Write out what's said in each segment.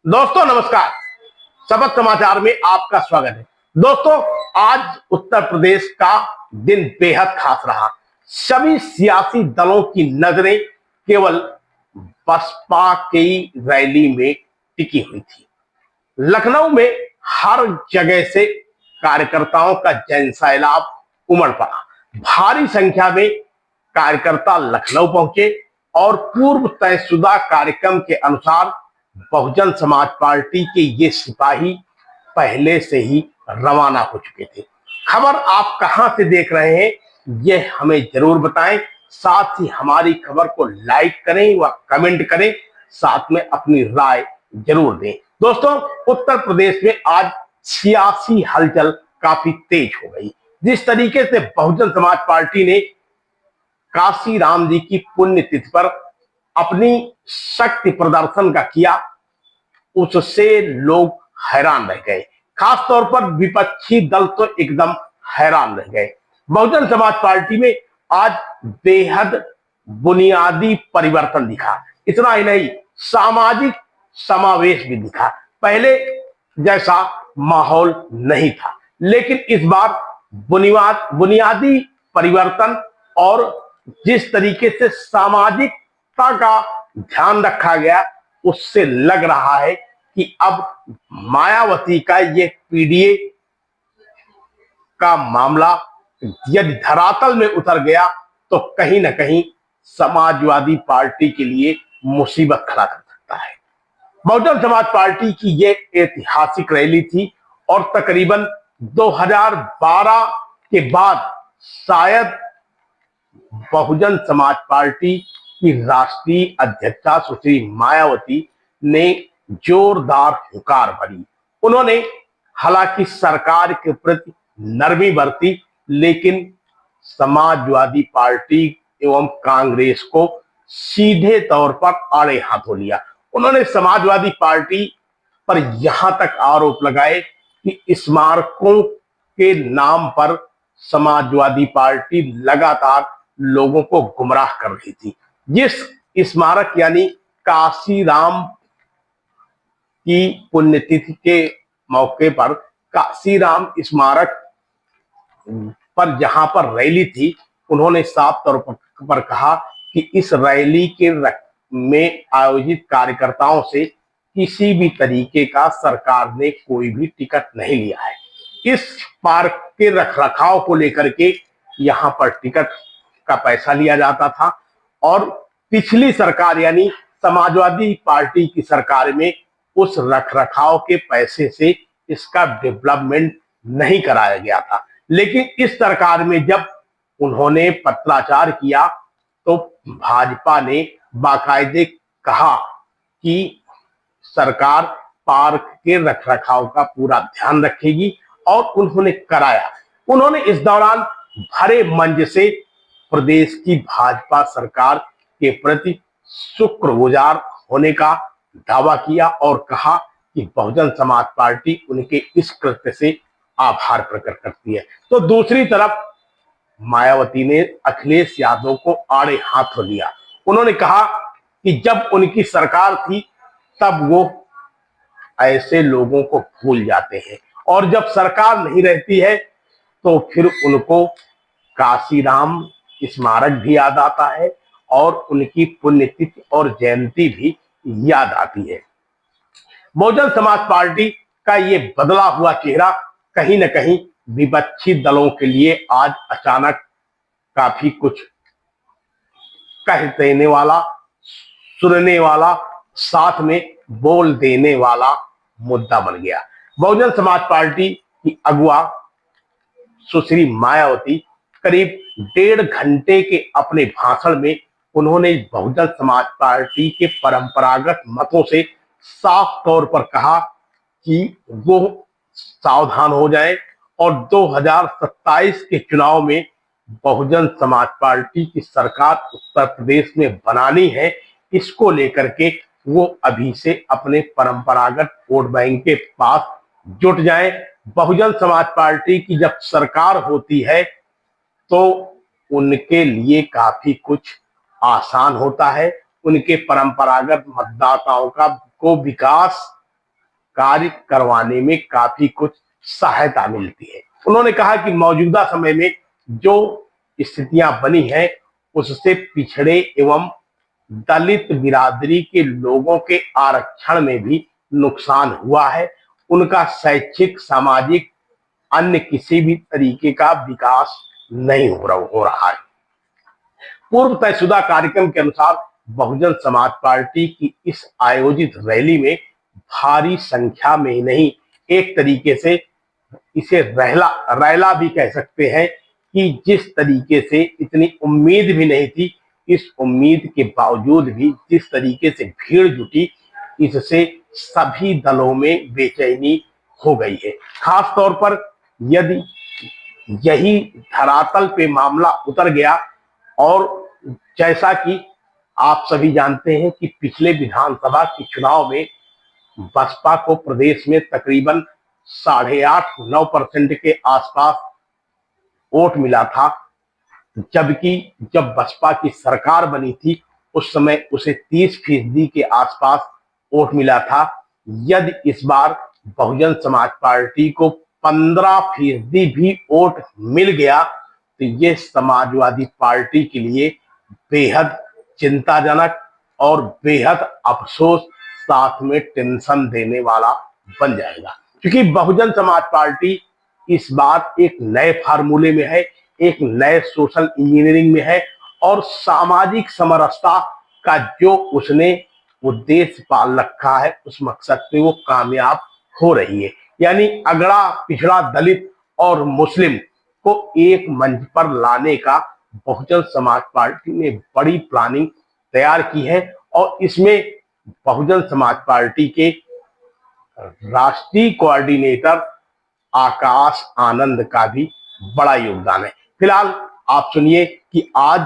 दोस्तों नमस्कार। सबक समाचार में आपका स्वागत है। दोस्तों, आज उत्तर प्रदेश का दिन बेहद खास रहा। सभी सियासी दलों की नजरें केवल बसपा की रैली में टिकी हुई थी। लखनऊ में हर जगह से कार्यकर्ताओं का जनसैलाब उमड़ पड़ा। भारी संख्या में कार्यकर्ता लखनऊ पहुंचे और पूर्व तयशुदा कार्यक्रम के अनुसार बहुजन समाज पार्टी के ये सिपाही पहले से ही रवाना हो चुके थे। खबर आप कहां से देख रहे हैं, यह हमें जरूर बताएं। साथ ही हमारी खबर को लाइक करें व कमेंट करें, साथ में अपनी राय जरूर दें। दोस्तों, उत्तर प्रदेश में आज सियासी हलचल काफी तेज हो गई। जिस तरीके से बहुजन समाज पार्टी ने काशी राम जी की पुण्यतिथि पर अपनी शक्ति प्रदर्शन का किया, उससे लोग हैरान रह गए। खास तौर पर विपक्षी दल तो एकदम हैरान रह गए। बहुजन समाज पार्टी में आज बेहद बुनियादी परिवर्तन दिखा। इतना ही नहीं, सामाजिक समावेश भी दिखा। पहले जैसा माहौल नहीं था, लेकिन इस बार बुनियादी परिवर्तन और जिस तरीके से सामाजिकता का ध्यान रखा गया, उससे लग रहा है कि अब मायावती का ये पीडीए का मामला यदि धरातल में उतर गया तो कहीं ना कहीं समाजवादी पार्टी के लिए मुसीबत खड़ा कर सकता है। बहुजन समाज पार्टी की ये ऐतिहासिक रैली थी और तकरीबन 2012 के बाद शायद बहुजन समाज पार्टी की राष्ट्रीय अध्यक्षा सुश्री मायावती ने जोरदार हुंकार भरी। उन्होंने हालांकि सरकार के प्रति नरमी बरती, लेकिन समाजवादी पार्टी एवं कांग्रेस को सीधे तौर पर आड़े हाथों लिया। उन्होंने समाजवादी पार्टी पर यहां तक आरोप लगाए कि स्मारकों के नाम पर समाजवादी पार्टी लगातार लोगों को गुमराह कर रही थी। जिस स्मारक यानी काशी राम की पुण्यतिथि के मौके पर काशी राम स्मारक पर जहां पर रैली थी, उन्होंने साफ तौर पर कहा कि इस रैली के में आयोजित कार्यकर्ताओं से किसी भी तरीके का सरकार ने कोई भी टिकट नहीं लिया है। इस पार्क के रखरखाव को लेकर के यहां पर टिकट का पैसा लिया जाता था और पिछली सरकार यानी समाजवादी पार्टी की सरकार में उस रखरखाव के पैसे से इसका डेवलपमेंट नहीं कराया गया था। लेकिन इस सरकार में जब उन्होंने पत्राचार किया तो भाजपा ने बाकायदे कहा कि सरकार पार्क के रखरखाव का पूरा ध्यान रखेगी और उन्होंने कराया। उन्होंने इस दौरान भरे मंच से प्रदेश की भाजपा सरकार के प्रति शुक्रगुजार होने का दावा किया और कहा कि बहुजन समाज पार्टी उनके इस कृत्य से आभार प्रकट करती है। तो दूसरी तरफ मायावती ने अखिलेश यादव को आड़े हाथों लिया। उन्होंने कहा कि जब उनकी सरकार थी तब वो ऐसे लोगों को भूल जाते हैं और जब सरकार नहीं रहती है तो फिर उनको काशीराम स्मारक भी याद आता है और उनकी पुण्यतिथि और जयंती भी याद आती है। बहुजन समाज पार्टी का ये बदला हुआ चेहरा कहीं ना कहीं विपक्षी दलों के लिए आज अचानक काफी कुछ कह देने वाला, सुनने वाला, साथ में बोल देने वाला मुद्दा बन गया। बहुजन समाज पार्टी की अगुआ सुश्री मायावती करीब 1.5 घंटे के अपने भाषण में उन्होंने बहुजन समाज पार्टी के परंपरागत मतों से साफ तौर पर कहा कि वो सावधान हो जाए और 2027 के चुनाव में बहुजन समाज पार्टी की सरकार उत्तर प्रदेश में बनानी है। इसको लेकर के वो अभी से अपने परंपरागत वोट बैंक के पास जुट जाएं। बहुजन समाज पार्टी की जब सरकार होती है तो उनके लिए काफी कुछ आसान होता है। उनके परंपरागत मतदाताओं का को विकास कार्य करवाने में काफी कुछ सहायता मिलती है। उन्होंने कहा कि मौजूदा समय में जो स्थितियां बनी हैं उससे पिछड़े एवं दलित बिरादरी के लोगों के आरक्षण में भी नुकसान हुआ है। उनका शैक्षिक, सामाजिक, अन्य किसी भी तरीके का विकास नहीं हो रहा है। पूर्व तयशुदा कार्यक्रम के अनुसार बहुजन समाज पार्टी की इस आयोजित रैली में भारी संख्या में नहीं, एक तरीके से इसे रैला भी कह सकते हैं कि जिस तरीके से इतनी उम्मीद भी नहीं थी, इस उम्मीद के बावजूद भी जिस तरीके से भीड़ जुटी, इससे सभी दलों में बेचैनी हो गई है। खास तौर पर यदि यही धरातल पे मामला उतर गया और जैसा कि आप सभी जानते हैं कि पिछले विधानसभा के चुनाव में बसपा को प्रदेश में तकरीबन 8.5-9% के आसपास वोट मिला था, जबकि जब बसपा की सरकार बनी थी उस समय उसे 30% के आसपास वोट मिला था। यदि इस बार बहुजन समाज पार्टी को 15% भी वोट मिल गया तो ये समाजवादी पार्टी के लिए बेहद चिंताजनक और बेहद अफसोस, साथ में टेंशन देने वाला बन जाएगा, क्योंकि बहुजन समाज पार्टी इस बार एक नए फार्मूले में है, एक नए सोशल इंजीनियरिंग में है और सामाजिक समरसता का जो उसने उद्देश्य पाल रखा है उस मकसद पे वो कामयाब हो रही है। यानी अगड़ा पिछड़ा दलित और मुस्लिम को एक मंच पर लाने का बहुजन समाज पार्टी ने बड़ी प्लानिंग तैयार की है और इसमें बहुजन समाज पार्टी के राष्ट्रीय कोऑर्डिनेटर आकाश आनंद का भी बड़ा योगदान है। फिलहाल आप सुनिए कि आज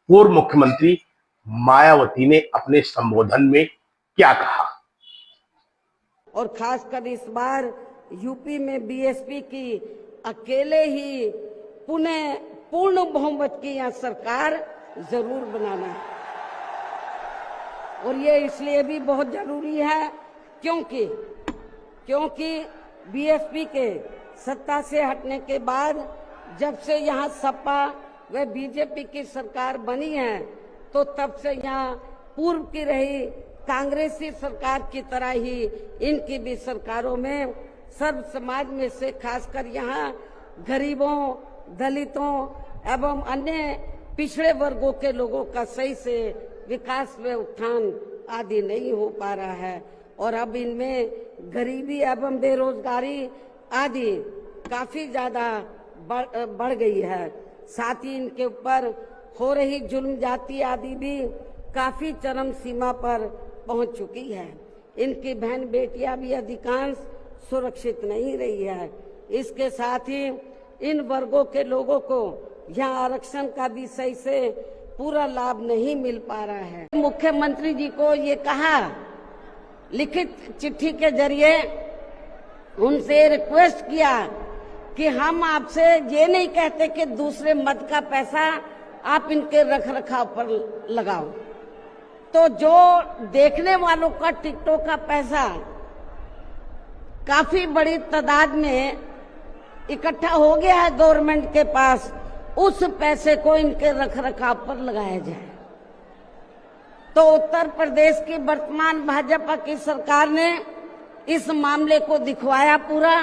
पूर्व मुख्यमंत्री मायावती ने अपने संबोधन में क्या कहा। और खासकर इस बार यूपी में बीएसपी की अकेले ही पूर्ण बहुमत की यहाँ सरकार जरूर बनाना है। और ये इसलिए भी बहुत जरूरी है क्योंकि बीएसपी के सत्ता से हटने के बाद जब से यहाँ सपा व बीजेपी की सरकार बनी है तो तब से यहाँ पूर्व की रही कांग्रेसी सरकार की तरह ही इनकी भी सरकारों में सर्व समाज में से खासकर यहाँ गरीबों, दलितों एवं अन्य पिछड़े वर्गों के लोगों का सही से विकास व उत्थान आदि नहीं हो पा रहा है। और अब इनमें गरीबी एवं बेरोजगारी आदि काफी ज्यादा बढ़ गई है। साथ ही इनके ऊपर हो रही जुल्म जाति आदि भी काफी चरम सीमा पर पहुंच चुकी है। इनकी बहन बेटियां भी अधिकांश सुरक्षित नहीं रही है। इसके साथ ही इन वर्गों के लोगों को यहाँ आरक्षण का भी सही से पूरा लाभ नहीं मिल पा रहा है। मुख्यमंत्री जी को ये कहा, लिखित चिट्ठी के जरिए उनसे रिक्वेस्ट किया कि हम आपसे ये नहीं कहते कि दूसरे मत का पैसा आप इनके रख रखाव पर लगाओ, तो जो देखने वालों का टिकटों का पैसा काफी बड़ी तादाद में इकट्ठा हो गया है गवर्नमेंट के पास, उस पैसे को इनके रख रखाव पर लगाया जाए। तो उत्तर प्रदेश की वर्तमान भाजपा की सरकार ने इस मामले को दिखवाया पूरा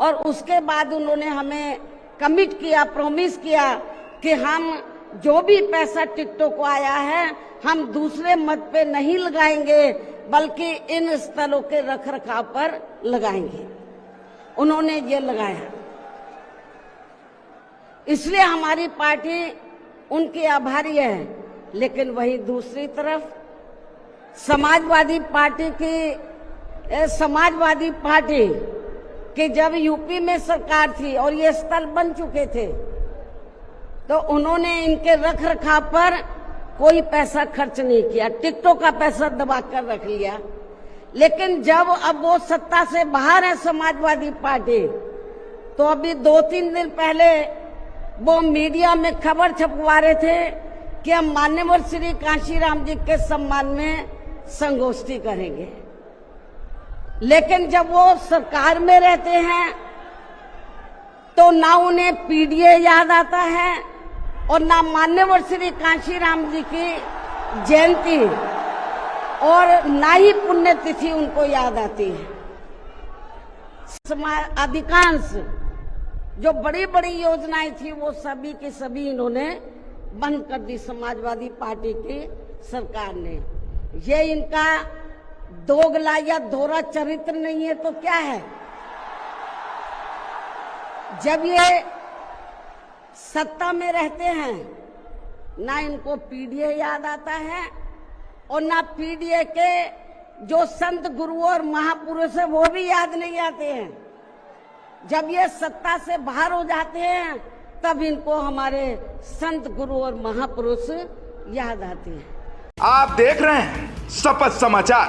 और उसके बाद उन्होंने हमें कमिट किया, प्रॉमिस किया कि हम जो भी पैसा टिकटों को आया है हम दूसरे मत पे नहीं लगाएंगे बल्कि इन स्थलों के रख रखाव पर लगाएंगे। उन्होंने ये लगाया, इसलिए हमारी पार्टी उनकी आभारी है। लेकिन वहीं दूसरी तरफ समाजवादी पार्टी की जब यूपी में सरकार थी और ये स्थल बन चुके थे तो उन्होंने इनके रख रखाव पर कोई पैसा खर्च नहीं किया, टिकटों का पैसा दबा कर रख लिया। लेकिन जब अब वो सत्ता से बाहर है समाजवादी पार्टी, तो अभी 2-3 दिन पहले वो मीडिया में खबर छपवा रहे थे कि हम मान्यवर श्री कांशीराम जी के सम्मान में संगोष्ठी करेंगे। लेकिन जब वो सरकार में रहते हैं तो ना उन्हें पीडीए याद आता है और ना मान्यवर श्री कांशीराम जी की जयंती और ना ही पुण्यतिथि उनको याद आती है। अधिकांश जो बड़ी बड़ी योजनाएं थी वो सभी की सभी इन्होंने बंद कर दी समाजवादी पार्टी की सरकार ने। ये इनका दोगला या दोहरा चरित्र नहीं है तो क्या है? जब ये सत्ता में रहते हैं ना इनको पीडीए याद आता है और ना पीडीए के जो संत गुरु और महापुरुष है वो भी याद नहीं आते हैं। जब ये सत्ता से बाहर हो जाते हैं तब इनको हमारे संत गुरु और महापुरुष याद आते हैं। आप देख रहे हैं शपथ समाचार।